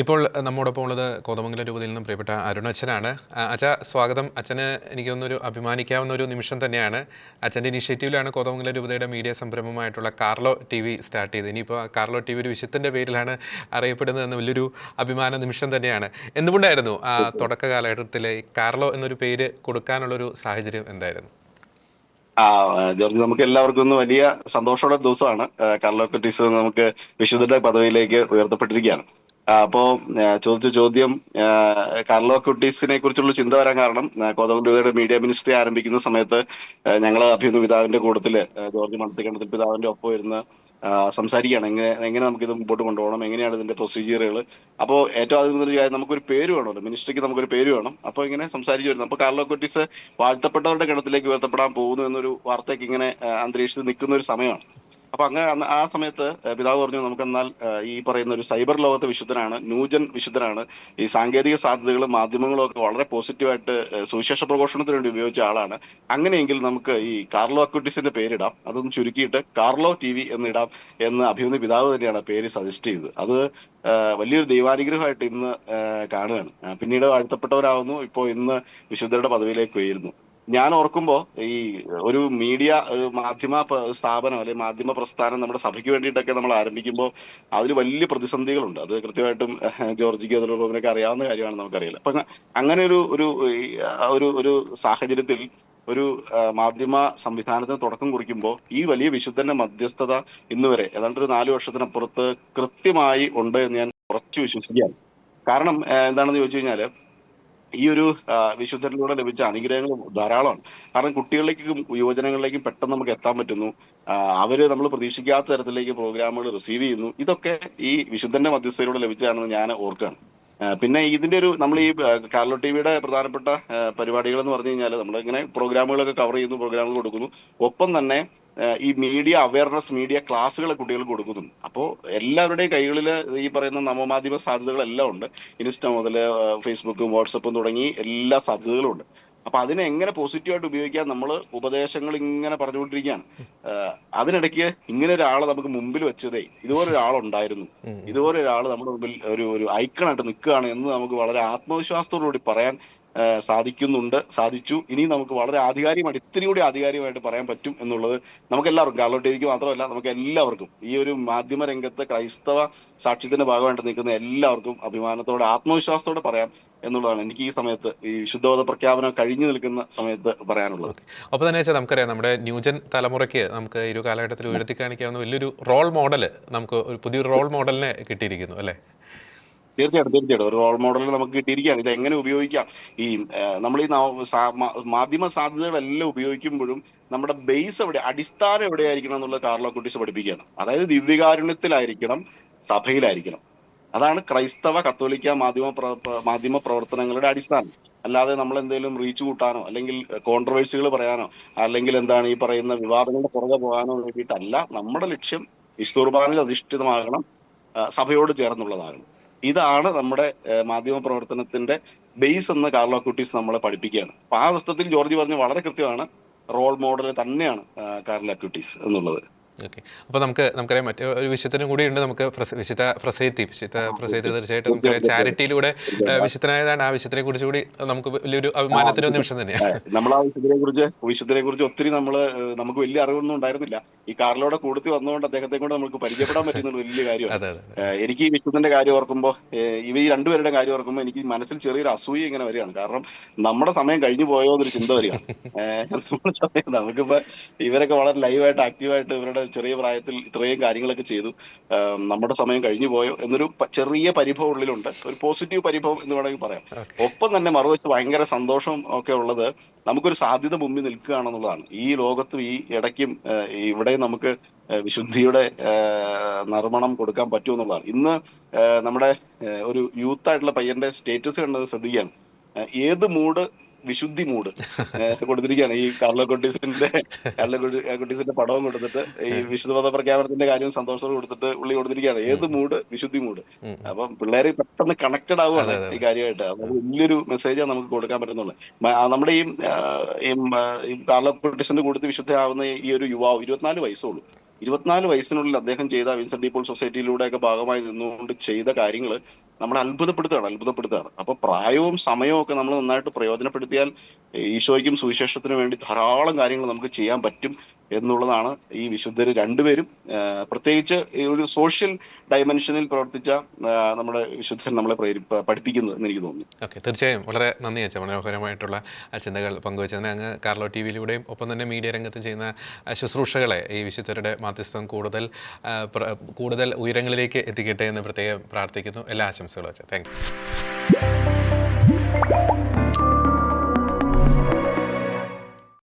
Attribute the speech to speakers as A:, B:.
A: ഇപ്പോൾ നമ്മോടൊപ്പം ഉള്ളത് കോതമംഗലം രൂപതയിൽ നിന്നും പ്രിയപ്പെട്ട അരുണച്ചനാണ്. അച്ഛ സ്വാഗതം. അച്ഛന് എനിക്ക് തോന്നുന്നൊരു അഭിമാനിക്കാവുന്ന ഒരു നിമിഷം തന്നെയാണ്. അച്ഛൻ്റെ ഇനീഷ്യേറ്റീവിലാണ് കോതമംഗലം രൂപതയുടെ മീഡിയ സംരംഭമായിട്ടുള്ള കാർലോ ടി വി സ്റ്റാർട്ട് ചെയ്തത്. ഇനിയിപ്പോൾ കാർലോ ടി വി ഒരു വിശുദ്ധൻ്റെ പേരിലാണ് അറിയപ്പെടുന്നതെന്ന് വലിയൊരു അഭിമാന നിമിഷം തന്നെയാണ്. എന്തുകൊണ്ടായിരുന്നു ആ തുടക്ക കാലഘട്ടത്തിൽ ഈ കാർലോ എന്നൊരു പേര് കൊടുക്കാനുള്ളൊരു സാഹചര്യം എന്തായിരുന്നു?
B: ജോർജ്, നമുക്ക് എല്ലാവർക്കും ഒന്ന് വലിയ സന്തോഷമുള്ള ദിവസമാണ്. കാർലോ കുറ്റീസ് നമുക്ക് വിശുദ്ധരുടെ പദവിയിലേക്ക് ഉയർത്തപ്പെട്ടിരിക്കുകയാണ്. അപ്പോ ചോദിച്ച ചോദ്യം, കാർലോ കുട്ടീസിനെ കുറിച്ചുള്ള ചിന്ത വരാൻ കാരണം കോതമംഗലൂരുടെ മീഡിയ മിനിസ്ട്രി ആരംഭിക്കുന്ന സമയത്ത് ഞങ്ങൾ അഭിനന്ദ പിതാവിന്റെ കൂട്ടത്തില് ജോർജ് മണത്തിക്കണ്ടത്തിൽ പിതാവിന്റെ ഒപ്പം ഇരുന്ന് സംസാരിക്കുകയാണ്. എങ്ങനെ നമുക്കിത് മുമ്പോട്ട് കൊണ്ടുപോകണം, എങ്ങനെയാണ് ഇതിന്റെ പ്രൊസീജിയറുകൾ. അപ്പോൾ ഏറ്റവും ആദ്യം ഒരു കാര്യം, നമുക്കൊരു പേര് വേണമല്ലോ, മിനിസ്ട്രിക്ക് നമുക്കൊരു പേര് വേണം. അപ്പോൾ ഇങ്ങനെ സംസാരിച്ചു വരുന്നു. അപ്പോൾ കാർലോ കുട്ടീസ് വാഴ്ത്തപ്പെട്ടവരുടെ ഗണത്തിലേക്ക് ഉയർത്തപ്പെടാൻ പോകുന്നു എന്നൊരു വാർത്തയ്ക്ക് ഇങ്ങനെ അന്തരീക്ഷത്തിൽ നിൽക്കുന്ന ഒരു സമയമാണ്. അപ്പൊ ആ സമയത്ത് പിതാവ് പറഞ്ഞു, നമുക്കെന്നാൽ ഈ പറയുന്ന ഒരു സൈബർ ലോകത്തെ വിശുദ്ധനാണ്, ന്യൂജൻ വിശുദ്ധനാണ്, ഈ സാങ്കേതിക സാധ്യതകളും മാധ്യമങ്ങളും ഒക്കെ വളരെ പോസിറ്റീവായിട്ട് സുവിശേഷ പ്രഘോഷണത്തിന് വേണ്ടി ഉപയോഗിച്ച ആളാണ്. അങ്ങനെയെങ്കിൽ നമുക്ക് ഈ കാർലോ അക്യൂട്ടീസിന്റെ പേരിടാം, അതൊന്ന് ചുരുക്കിയിട്ട് കാർലോ ടി വി എന്നിടാം എന്ന് അഭിനന്ദ പിതാവ് തന്നെയാണ് പേര് സജസ്റ്റ് ചെയ്തത്. അത് വലിയൊരു ദൈവാനുഗ്രഹമായിട്ട് ഇന്ന് കാണുകയാണ്. പിന്നീട് വാഴ്ത്തപ്പെട്ടവരാകുന്നു, ഇപ്പോൾ ഇന്ന് വിശുദ്ധരുടെ പദവിയിലേക്ക് ഉയരുന്നു. ഞാൻ ഓർക്കുമ്പോ ഈ ഒരു മാധ്യമ സ്ഥാപനം അല്ലെങ്കിൽ മാധ്യമ പ്രസ്ഥാനം നമ്മുടെ സഭയ്ക്ക് വേണ്ടിയിട്ടൊക്കെ നമ്മൾ ആരംഭിക്കുമ്പോൾ അതിൽ വലിയ പ്രതിസന്ധികളുണ്ട്. അത് കൃത്യമായിട്ടും ജോർജിക്ക് അതിലൊക്കെ അറിയാവുന്ന കാര്യമാണ്, നമുക്കറിയില്ല. അപ്പൊ അങ്ങനെ ഒരു സാഹചര്യത്തിൽ ഒരു മാധ്യമ സംവിധാനത്തിന് തുടക്കം കുറിക്കുമ്പോൾ ഈ വലിയ വിശുദ്ധന്റെ മധ്യസ്ഥത ഇന്ന് വരെ ഏതാണ്ട് ഒരു 4 വർഷത്തിനപ്പുറത്ത് കൃത്യമായി ഉണ്ട് എന്ന് ഞാൻ ഉറച്ചു വിശ്വസിക്കുകയാണ്. കാരണം എന്താണെന്ന് ചോദിച്ചു കഴിഞ്ഞാല്, ഈ ഒരു വിശുദ്ധരിലൂടെ ലഭിച്ച അനുഗ്രഹങ്ങൾ ധാരാളമാണ്. കാരണം കുട്ടികളിലേക്കും യുവജനങ്ങളിലേക്കും പെട്ടെന്ന് നമുക്ക് എത്താൻ പറ്റുന്നു. അവര് നമ്മൾ പ്രതീക്ഷിക്കാത്ത തരത്തിലേക്ക് പ്രോഗ്രാമുകൾ റിസീവ് ചെയ്യുന്നു. ഇതൊക്കെ ഈ വിശുദ്ധന്റെ മധ്യസ്ഥയിലൂടെ ലഭിച്ചതാണെന്ന് ഞാൻ ഓർക്കുകയാണ്. പിന്നെ ഇതിന്റെ നമ്മൾ ഈ കാർലോ ടി വിയുടെ പ്രധാനപ്പെട്ട പരിപാടികൾ എന്ന് പറഞ്ഞു കഴിഞ്ഞാൽ, നമ്മളിങ്ങനെ പ്രോഗ്രാമുകളൊക്കെ കവർ ചെയ്യുന്നു, പ്രോഗ്രാമുകൾ കൊടുക്കുന്നു. ഒപ്പം തന്നെ ഈ മീഡിയ അവയർനെസ്, മീഡിയ ക്ലാസ്സുകൾ കുട്ടികൾക്ക് കൊടുക്കുന്നുണ്ട്. അപ്പോൾ എല്ലാവരുടെയും കൈകളിൽ ഈ പറയുന്ന നവമാധ്യമ സാധ്യതകളെല്ലാം ഉണ്ട്. ഇൻസ്റ്റ മുതൽ ഫേസ്ബുക്കും വാട്സപ്പും തുടങ്ങി എല്ലാ സാധ്യതകളും ഉണ്ട്. അപ്പൊ അതിനെ എങ്ങനെ പോസിറ്റീവായിട്ട് ഉപയോഗിക്കാൻ നമ്മൾ ഉപദേശങ്ങൾ ഇങ്ങനെ പറഞ്ഞുകൊണ്ടിരിക്കുകയാണ്. അതിനിടയ്ക്ക് ഇങ്ങനെ ഒരാളെ നമുക്ക് മുമ്പിൽ വെച്ചതേ, ഇതുപോലെ ഒരാളുണ്ടായിരുന്നു, ഇതുപോലെ ഒരാൾ നമ്മുടെ മുമ്പിൽ ഒരു ഐക്കണായിട്ട് നിൽക്കുകയാണ് എന്ന് നമുക്ക് വളരെ ആത്മവിശ്വാസത്തോടുകൂടി പറയാൻ സാധിച്ചു. ഇനി നമുക്ക് വളരെ ആധികാരികമായിട്ട്, ഇത്തിരി കൂടി ആധികാരികമായിട്ട് പറയാൻ പറ്റും എന്നുള്ളത് നമുക്ക് എല്ലാവർക്കും, കാർലോ ടി വിക്ക് മാത്രമല്ല നമുക്ക് എല്ലാവർക്കും, ഈ ഒരു മാധ്യമ രംഗത്ത് ക്രൈസ്തവ സാക്ഷ്യത്തിന്റെ ഭാഗമായിട്ട് നിൽക്കുന്ന എല്ലാവർക്കും അഭിമാനത്തോടെ ആത്മവിശ്വാസത്തോടെ പറയാം എന്നുള്ളതാണ് എനിക്ക് ഈ സമയത്ത്, ഈ വിശുദ്ധോധ പ്രഖ്യാപനം കഴിഞ്ഞു നിൽക്കുന്ന സമയത്ത് പറയാനുള്ളത്.
A: അപ്പോൾ തന്നെ വെച്ചാൽ നമുക്കറിയാം, നമ്മുടെ ന്യൂജൻ തലമുറയ്ക്ക് നമുക്ക് ഈ ഒരു കാലഘട്ടത്തിൽ ഉയർത്തി കാണിക്കാവുന്ന വലിയൊരു റോൾ മോഡല്, നമുക്ക് ഒരു പുതിയൊരു റോൾ മോഡലിനെ കിട്ടിയിരിക്കുന്നു അല്ലേ?
B: തീർച്ചയായിട്ടും ഒരു റോൾ മോഡൽ നമുക്ക് കിട്ടിയിരിക്കുകയാണ്. ഇത് എങ്ങനെ ഉപയോഗിക്കാം, ഈ നമ്മൾ ഈ മാധ്യമ സാധ്യതകളെല്ലാം ഉപയോഗിക്കുമ്പോഴും നമ്മുടെ ബേസ് അടിസ്ഥാനം എവിടെയായിരിക്കണം എന്നുള്ളത് കാർലോ കുട്ടീസ് പഠിപ്പിക്കുകയാണ്. അതായത് ദിവ്യകാരുണ്യത്തിലായിരിക്കണം, സഭയിലായിരിക്കണം. അതാണ് ക്രൈസ്തവ കത്തോലിക്ക മാധ്യമ പ്രവർത്തനങ്ങളുടെ അടിസ്ഥാനം. അല്ലാതെ നമ്മൾ എന്തെങ്കിലും റീച്ച് കൂട്ടാനോ അല്ലെങ്കിൽ കോൺട്രവേഴ്സികൾ പറയാനോ അല്ലെങ്കിൽ എന്താണ് ഈ പറയുന്ന വിവാദങ്ങളുടെ പുറകെ പോകാനോ വേണ്ടിയിട്ടല്ല. നമ്മുടെ ലക്ഷ്യം വിശുദ്ധ കുർബാനയിൽ അധിഷ്ഠിതമാകണം, സഭയോട് ചേർന്നുള്ളതാകണം. ഇതാണ് നമ്മുടെ മാധ്യമ പ്രവർത്തനത്തിന്റെ ബേസ് എന്ന് കാർലോ കുട്ടീസ് നമ്മളെ പഠിപ്പിക്കുകയാണ്. അപ്പൊ ആ അർത്ഥത്തിൽ ജോർജ് പറഞ്ഞ വളരെ കൃത്യമാണ്. റോൾ മോഡൽ തന്നെയാണ് കാർലോ കുട്ടീസ് എന്നുള്ളത്.
A: ഓക്കെ. അപ്പോൾ നമുക്കറിയാം മറ്റേ ഒരു വിശുദ്ധനും കൂടി ഉണ്ട്, നമുക്ക് വിശുദ്ധ പ്രസേത്തി തീർച്ചയായിട്ടും നമുക്കറിയാം ചാരിറ്റിയിലൂടെ വിശുദ്ധനായതാണ്. ആ വിശുദ്ധനെ കുറിച്ച് കൂടി നമുക്ക് വലിയൊരു അഭിമാനത്തിന്റെ നിമിഷം തന്നെയാണ്.
B: നമ്മൾ ആ വിശുദ്ധനെ കുറിച്ച് ഒത്തിരി നമുക്ക് വലിയ അറിവൊന്നും ഉണ്ടായിരുന്നില്ല. ഈ കാർലോയുടെ കൂടത്തിൽ വന്നുകൊണ്ട് അദ്ദേഹത്തെ കൊണ്ട് നമുക്ക് പരിചയപ്പെടാൻ പറ്റുന്ന വലിയ കാര്യമാണ്. എനിക്ക് ഈ വിശുദ്ധന്റെ കാര്യം ഓർക്കുമ്പോൾ, ഈ രണ്ടുപേരുടെ കാര്യം ഓർക്കുമ്പോൾ എനിക്ക് മനസ്സിൽ ചെറിയൊരു അസൂയ ഇങ്ങനെ വരികയാണ്. കാരണം നമ്മുടെ സമയം കഴിഞ്ഞു പോയോ എന്നൊരു ചിന്ത വരികയാണ്. നമ്മുടെ സമയം, നമുക്കിപ്പോ ഇവരൊക്കെ വളരെ ലൈവായിട്ട് ആക്റ്റീവായിട്ട് ഇവരുടെ ചെറിയ പ്രായത്തിൽ ഇത്രയും കാര്യങ്ങളൊക്കെ ചെയ്തു, നമ്മുടെ സമയം കഴിഞ്ഞു പോയോ എന്നൊരു ചെറിയ പരിഭവം ഉള്ളിലുണ്ട്. ഒരു പോസിറ്റീവ് പരിഭവം എന്ന് വേണമെങ്കിൽ പറയാം. ഒപ്പം തന്നെ മറുവശത്ത് ഭയങ്കര സന്തോഷം ഒക്കെ ഉള്ളത്, നമുക്കൊരു സാധ്യത മുമ്പിൽ നിൽക്കുകയാണെന്നുള്ളതാണ്. ഈ ലോകത്തും ഈ ഇടയ്ക്കും ഇവിടെ നമുക്ക് വിശുദ്ധിയുടെ നർമ്മണം കൊടുക്കാൻ പറ്റുമെന്നുള്ളതാണ്. ഇന്ന് നമ്മുടെ ഒരു യൂത്ത് ആയിട്ടുള്ള പയ്യന്റെ സ്റ്റേറ്റസ് കണ്ടത് ശ്രദ്ധിക്കുകയാണ്. ഏത് മൂഡ്, വിശുദ്ധി മൂഡ് കൊടുത്തിരിക്കുകയാണ്. ഈ കാർലോ കുട്ടീസിന്റെ പടവും കൊടുത്തിട്ട് ഈ വിശുദ്ധ പ്രഖ്യാപനത്തിന്റെ കാര്യം സന്തോഷത്തോട് കൊടുത്തിട്ട് പുള്ളി കൊടുത്തിരിക്കുകയാണ്. ഏത് മൂഡ്, വിശുദ്ധി മൂഡ്. അപ്പം പിള്ളേര് പെട്ടെന്ന് കണക്റ്റഡ് ആവുകയാണ് ഈ കാര്യമായിട്ട്. അത് വലിയൊരു മെസ്സേജാണ് നമുക്ക് കൊടുക്കാൻ പറ്റുന്നുള്ളത്. നമ്മുടെ ഈ കാർലോ കുട്ടീസിന്റെ കൂട്ടത്തിൽ വിശുദ്ധയാവുന്ന ഈ ഒരു യുവാവ് 24 വയസ്സുള്ളൂ. 24 വയസ്സിനുള്ളിൽ അദ്ദേഹം ചെയ്ത വിൻസെന്റ് ഡി പോൾ സൊസൈറ്റിയിലൂടെ ഒക്കെ ഭാഗമായി നിന്നുകൊണ്ട് ചെയ്ത കാര്യങ്ങൾ നമ്മളെ അത്ഭുതപ്പെടുത്തുകയാണ്. അപ്പൊ പ്രായവും സമയവും ഒക്കെ നമ്മൾ നന്നായിട്ട് പ്രയോജനപ്പെടുത്തിയാൽ ഈശോയ്ക്കും സുവിശേഷത്തിനും വേണ്ടി ധാരാളം കാര്യങ്ങൾ നമുക്ക് ചെയ്യാൻ പറ്റും എന്നുള്ളതാണ് ഈ വിശുദ്ധര് രണ്ടുപേരും. പ്രത്യേകിച്ച് ഈ ഒരു സോഷ്യൽ ഡയമെൻഷനിൽ പ്രവർത്തിച്ച നമ്മുടെ വിശുദ്ധൻ നമ്മളെ പഠിപ്പിക്കുന്നത് എന്ന് എനിക്ക് തോന്നുന്നു.
A: ഓക്കെ, തീർച്ചയായും വളരെ നന്ദി അച്ഛാ, മനോഹരമായിട്ടുള്ള ചിന്തകൾ പങ്കുവച്ചതിന്. അങ്ങ് കാർലോ ടി വിയിലൂടെയും ഒപ്പം തന്നെ മീഡിയ രംഗത്ത് ചെയ്യുന്ന ശുശ്രൂഷകളെ ഈ വിശുദ്ധരുടെ മാധ്യസ്ഥം കൂടുതൽ ഉയരങ്ങളിലേക്ക് എത്തിക്കട്ടെ എന്ന് പ്രത്യേകം പ്രാർത്ഥിക്കുന്നു. എല്ലാ ആശംസകളും അച്ഛാ. Thank you.